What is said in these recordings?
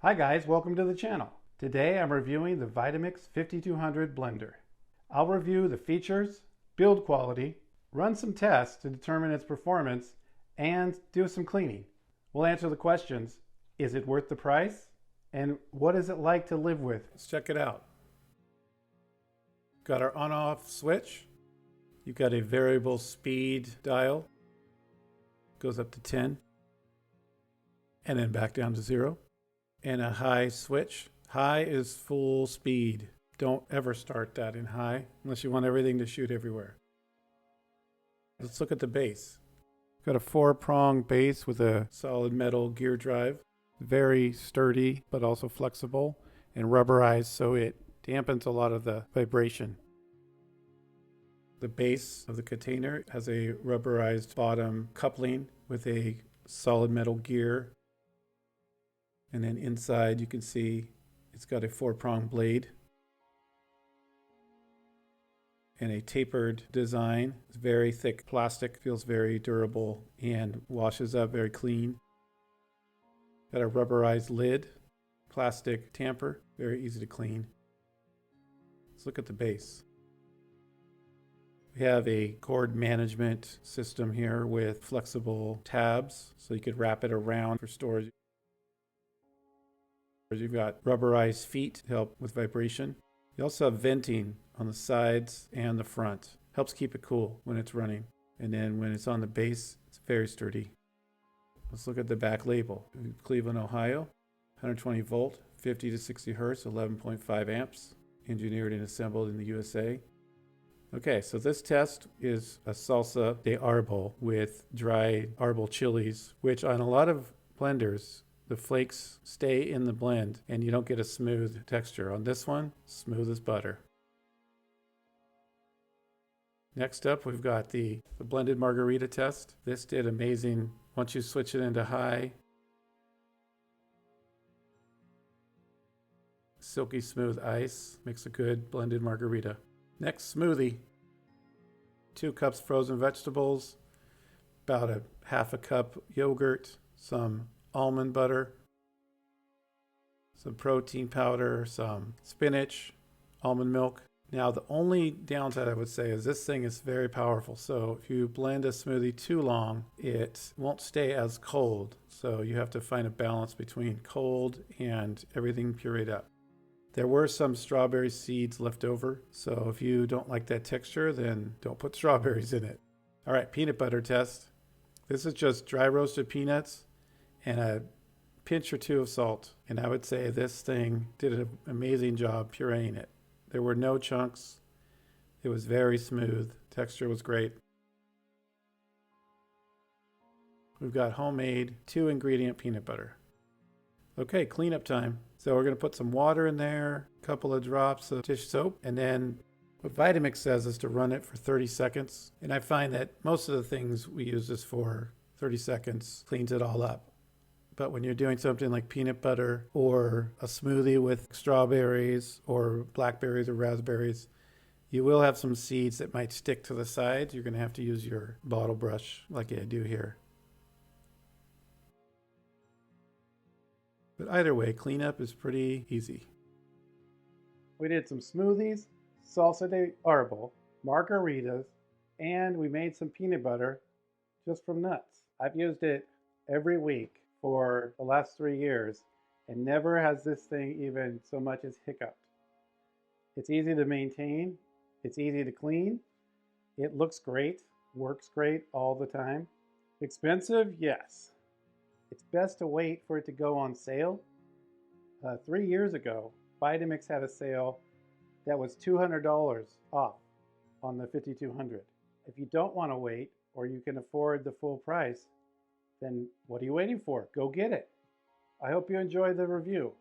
Hi guys, welcome to the channel. Today I'm reviewing the Vitamix 5200 blender. I'll review the features, build quality, run some tests to determine its performance, and do some cleaning. We'll answer the questions, is it worth the price? And what is it like to live with? Let's check it out. Got our on-off switch. You've got a variable speed dial. Goes up to 10. And then back down to 0. And a high switch. High is full speed. Don't ever start that in high unless you want everything to shoot everywhere. Let's look at the base. Got a 4-prong base with a solid metal gear drive. Very sturdy, but also flexible and rubberized, so it dampens a lot of the vibration. The base of the container has a rubberized bottom coupling with a solid metal gear. And then inside you can see it's got a 4-prong blade and a tapered design. It's very thick plastic, feels very durable and washes up very clean. Got a rubberized lid, plastic tamper, very easy to clean. Let's look at the base. We have a cord management system here with flexible tabs, so you could wrap it around for storage. You've got rubberized feet to help with vibration. You also have venting on the sides and the front. Helps keep it cool when it's running. And then when it's on the base, it's very sturdy. Let's look at the back label. Cleveland, Ohio, 120 volt, 50 to 60 hertz, 11.5 amps. Engineered and assembled in the USA. Okay, so this test is a salsa de arbol with dried arbol chilies, which on a lot of blenders, the flakes stay in the blend and you don't get a smooth texture. On this one, smooth as butter. Next up, we've got the blended margarita test. This did amazing. Once you switch it into high, silky smooth ice makes a good blended margarita. Next, smoothie. 2 cups frozen vegetables, about a half a cup yogurt, some almond butter, some protein powder, some spinach, almond milk. Now the only downside I would say is this thing is very powerful. So if you blend a smoothie too long, it won't stay as cold. So you have to find a balance between cold and everything pureed up. There were some strawberry seeds left over. So if you don't like that texture, then don't put strawberries in it. All right, peanut butter test. This is just dry roasted peanuts and a pinch or 2 of salt. And I would say this thing did an amazing job pureeing it. There were no chunks. It was very smooth. Texture was great. We've got homemade 2-ingredient peanut butter. Okay, cleanup time. So we're going to put some water in there, a couple of drops of dish soap, and then what Vitamix says is to run it for 30 seconds. And I find that most of the things we use this for, 30 seconds cleans it all up. But when you're doing something like peanut butter or a smoothie with strawberries or blackberries or raspberries, you will have some seeds that might stick to the sides. You're going to have to use your bottle brush like I do here. But either way, cleanup is pretty easy. We did some smoothies, salsa de arbol, margaritas, and we made some peanut butter just from nuts. I've used it every week for the last 3 years, and never has this thing even so much as hiccuped. It's easy to maintain, it's easy to clean, it looks great, works great all the time. Expensive? Yes. It's best to wait for it to go on sale. 3 years ago, Vitamix had a sale that was $200 off on the 5200. If you don't want to wait, or you can afford the full price, then what are you waiting for? Go get it. I hope you enjoyed the review.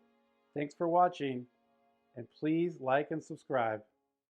Thanks for watching, and please like and subscribe.